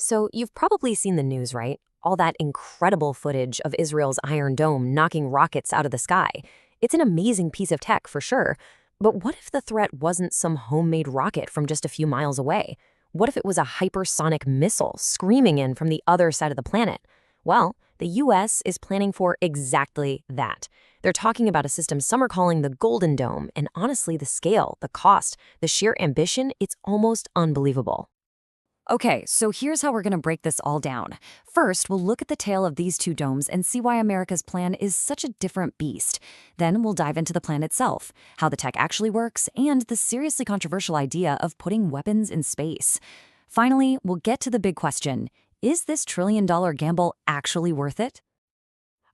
So you've probably seen the news, right? All that incredible footage of Israel's Iron Dome knocking rockets out of the sky. It's an amazing piece of tech for sure. But what if the threat wasn't some homemade rocket from just a few miles away? What if it was a hypersonic missile screaming in from the other side of the planet? Well, the US is planning for exactly that. They're talking about a system some are calling the Golden Dome, and honestly, the scale, the cost, the sheer ambition, it's almost unbelievable. Okay, so here's how we're going to break this all down. First, we'll look at the tale of these two domes and see why America's plan is such a different beast. Then we'll dive into the plan itself, how the tech actually works, and the seriously controversial idea of putting weapons in space. Finally, we'll get to the big question. Is this trillion-dollar gamble actually worth it?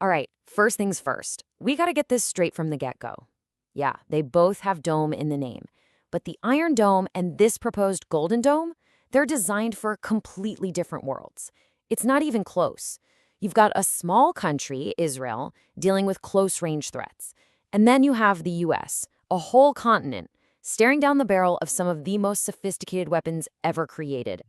All right, first things first. We got to get this straight from the get-go. Yeah, they both have dome in the name. But the Iron Dome and this proposed Golden Dome, they're designed for completely different worlds. It's not even close. You've got a small country, Israel, dealing with close-range threats. And then you have the US, a whole continent, staring down the barrel of some of the most sophisticated weapons ever created.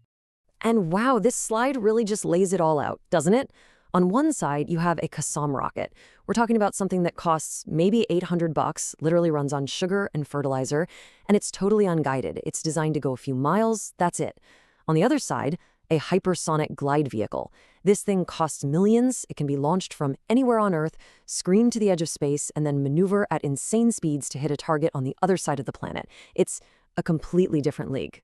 And wow, this slide really just lays it all out, doesn't it? On one side, you have a Qassam rocket. We're talking about something that costs maybe $800, literally runs on sugar and fertilizer, and it's totally unguided. It's designed to go a few miles, that's it. On the other side, a hypersonic glide vehicle. This thing costs millions. It can be launched from anywhere on Earth, scream to the edge of space, and then maneuver at insane speeds to hit a target on the other side of the planet. It's a completely different league.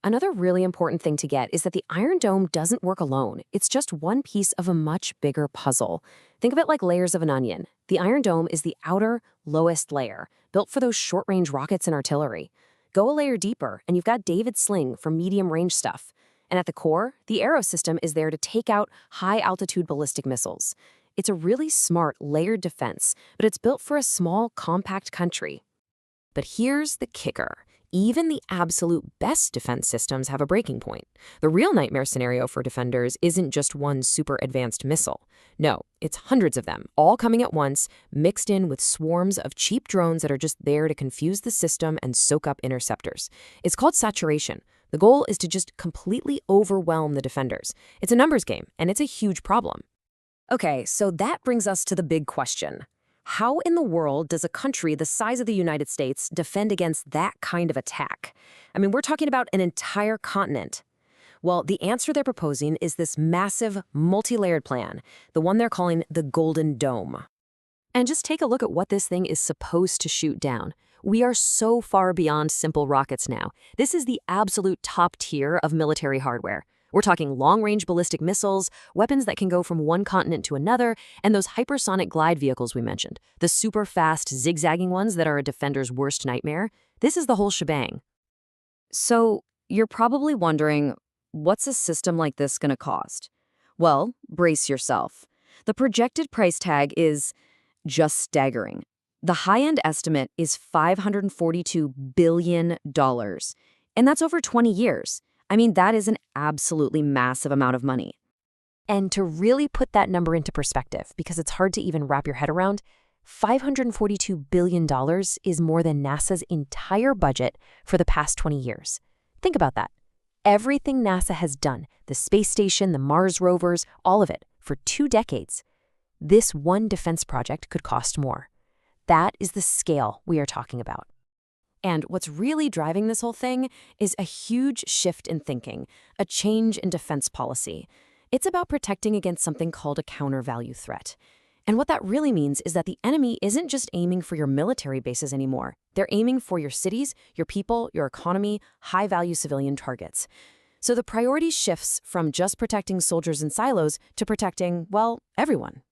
Another really important thing to get is that the Iron Dome doesn't work alone. It's just one piece of a much bigger puzzle. Think of it like layers of an onion. The Iron Dome is the outer, lowest layer, built for those short-range rockets and artillery. Go a layer deeper, and you've got David's sling for medium-range stuff. And at the core, the Arrow system is there to take out high-altitude ballistic missiles. It's a really smart, layered defense, but it's built for a small, compact country. But here's the kicker. Even the absolute best defense systems have a breaking point. The real nightmare scenario for defenders isn't just one super advanced missile. No, it's hundreds of them, all coming at once, mixed in with swarms of cheap drones that are just there to confuse the system and soak up interceptors. It's called saturation. The goal is to just completely overwhelm the defenders. It's a numbers game, and it's a huge problem. Okay, so that brings us to the big question. How in the world does a country the size of the United States defend against that kind of attack? I mean, we're talking about an entire continent. Well, the answer they're proposing is this massive, multi-layered plan, the one they're calling the Golden Dome. And just take a look at what this thing is supposed to shoot down. We are so far beyond simple rockets now. This is the absolute top tier of military hardware. We're talking long-range ballistic missiles, weapons that can go from one continent to another, and those hypersonic glide vehicles we mentioned, the super-fast, zigzagging ones that are a defender's worst nightmare. This is the whole shebang. So, you're probably wondering, what's a system like this going to cost? Well, brace yourself. The projected price tag is just staggering. The high-end estimate is $542 billion, and that's over 20 years. I mean, that is an absolutely massive amount of money. And to really put that number into perspective, because it's hard to even wrap your head around, $542 billion is more than NASA's entire budget for the past 20 years. Think about that. Everything NASA has done, the space station, the Mars rovers, all of it, for 2 decades. This one defense project could cost more. That is the scale we are talking about. And what's really driving this whole thing is a huge shift in thinking, a change in defense policy. It's about protecting against something called a counter-value threat. And what that really means is that the enemy isn't just aiming for your military bases anymore. They're aiming for your cities, your people, your economy, high-value civilian targets. So the priority shifts from just protecting soldiers in silos to protecting, well, everyone.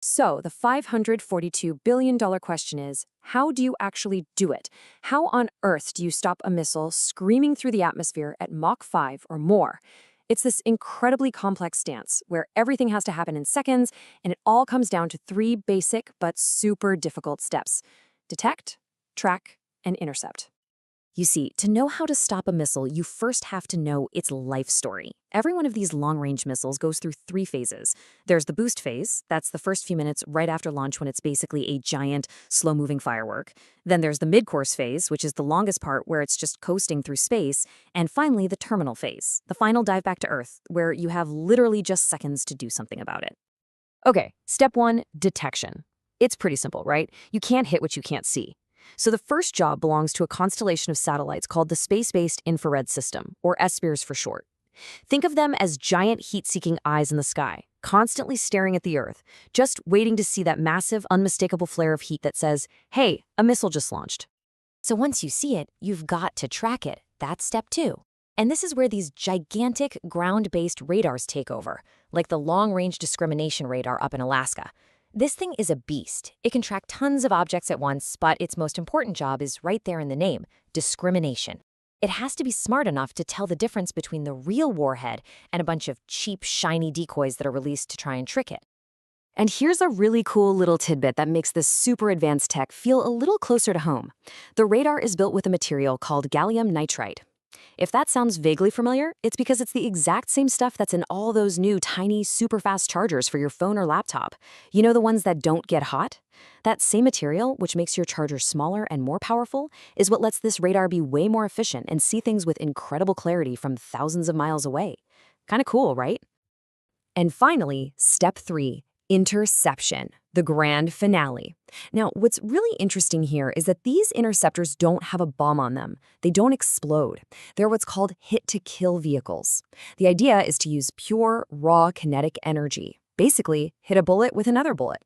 So the $542 billion question is, how do you actually do it? How on earth do you stop a missile screaming through the atmosphere at Mach 5 or more? It's this incredibly complex stance where everything has to happen in seconds, and it all comes down to 3 basic but super difficult steps: detect, track, and intercept. You see, to know how to stop a missile, you first have to know its life story. Every one of these long-range missiles goes through 3 phases. There's the boost phase. That's the first few minutes right after launch when it's basically a giant, slow-moving firework. Then there's the mid-course phase, which is the longest part where it's just coasting through space. And finally, the terminal phase, the final dive back to Earth, where you have literally just seconds to do something about it. Okay, step 1, detection. It's pretty simple, right? You can't hit what you can't see. So the first job belongs to a constellation of satellites called the Space-Based Infrared System, or SBIRS for short. Think of them as giant heat-seeking eyes in the sky, constantly staring at the Earth, just waiting to see that massive, unmistakable flare of heat that says, hey, a missile just launched. So once you see it, you've got to track it. That's step 2. And this is where these gigantic ground-based radars take over, like the Long-Range Discrimination Radar up in Alaska. This thing is a beast. It can track tons of objects at once, but its most important job is right there in the name, discrimination. It has to be smart enough to tell the difference between the real warhead and a bunch of cheap, shiny decoys that are released to try and trick it. And here's a really cool little tidbit that makes this super advanced tech feel a little closer to home. The radar is built with a material called gallium nitride. If that sounds vaguely familiar, it's because it's the exact same stuff that's in all those new tiny, super fast chargers for your phone or laptop. You know, the ones that don't get hot? That same material, which makes your charger smaller and more powerful, is what lets this radar be way more efficient and see things with incredible clarity from thousands of miles away. Kinda cool, right? And finally, step 3, interception, the grand finale. Now, what's really interesting here is that these interceptors don't have a bomb on them. They don't explode. They're what's called hit-to-kill vehicles. The idea is to use pure, raw kinetic energy. Basically, hit a bullet with another bullet.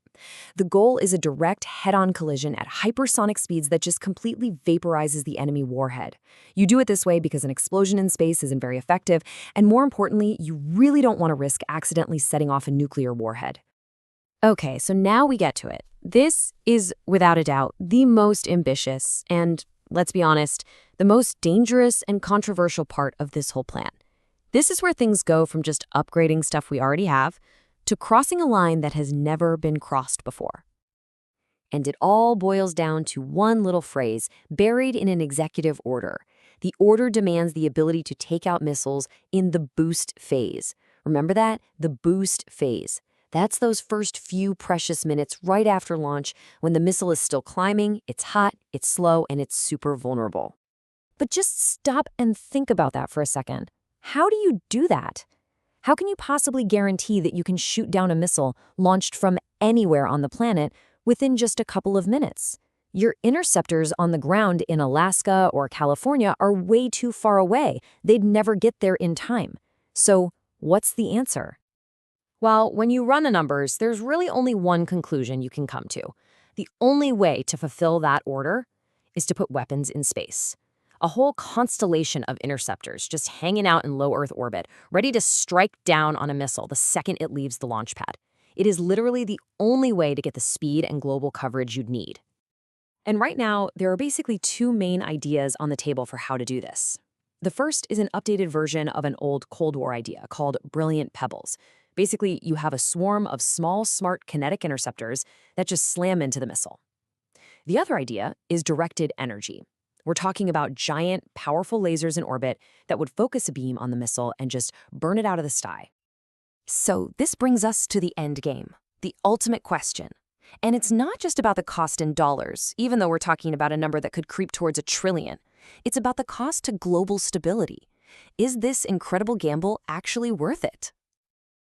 The goal is a direct head-on collision at hypersonic speeds that just completely vaporizes the enemy warhead. You do it this way because an explosion in space isn't very effective, and more importantly, you really don't want to risk accidentally setting off a nuclear warhead. Okay, so now we get to it. This is, without a doubt, the most ambitious and, let's be honest, the most dangerous and controversial part of this whole plan. This is where things go from just upgrading stuff we already have to crossing a line that has never been crossed before. And it all boils down to one little phrase buried in an executive order. The order demands the ability to take out missiles in the boost phase. Remember that? The boost phase. That's those first few precious minutes right after launch when the missile is still climbing, it's hot, it's slow, and it's super vulnerable. But just stop and think about that for a second. How do you do that? How can you possibly guarantee that you can shoot down a missile launched from anywhere on the planet within just a couple of minutes? Your interceptors on the ground in Alaska or California are way too far away. They'd never get there in time. So, what's the answer? Well, when you run the numbers, there's really only one conclusion you can come to. The only way to fulfill that order is to put weapons in space. A whole constellation of interceptors just hanging out in low Earth orbit, ready to strike down on a missile the second it leaves the launch pad. It is literally the only way to get the speed and global coverage you'd need. And right now, there are basically 2 main ideas on the table for how to do this. The first is an updated version of an old Cold War idea called brilliant pebbles. Basically, you have a swarm of small, smart kinetic interceptors that just slam into the missile. The other idea is directed energy. We're talking about giant, powerful lasers in orbit that would focus a beam on the missile and just burn it out of the sky. So this brings us to the end game, the ultimate question. And it's not just about the cost in dollars, even though we're talking about a number that could creep towards $1 trillion. It's about the cost to global stability. Is this incredible gamble actually worth it?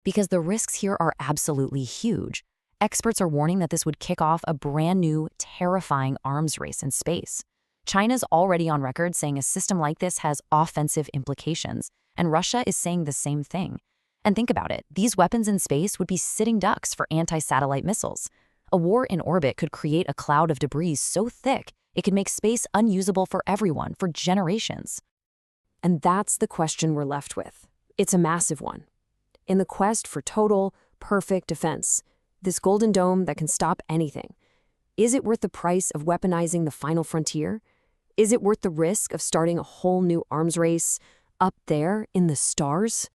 Because the risks here are absolutely huge. Experts are warning that this would kick off a brand new, terrifying arms race in space. China's already on record saying a system like this has offensive implications, and Russia is saying the same thing. And think about it, these weapons in space would be sitting ducks for anti-satellite missiles. A war in orbit could create a cloud of debris so thick it could make space unusable for everyone for generations. And that's the question we're left with. It's a massive one. In the quest for total, perfect defense, this golden dome that can stop anything, is it worth the price of weaponizing the final frontier? Is it worth the risk of starting a whole new arms race up there in the stars?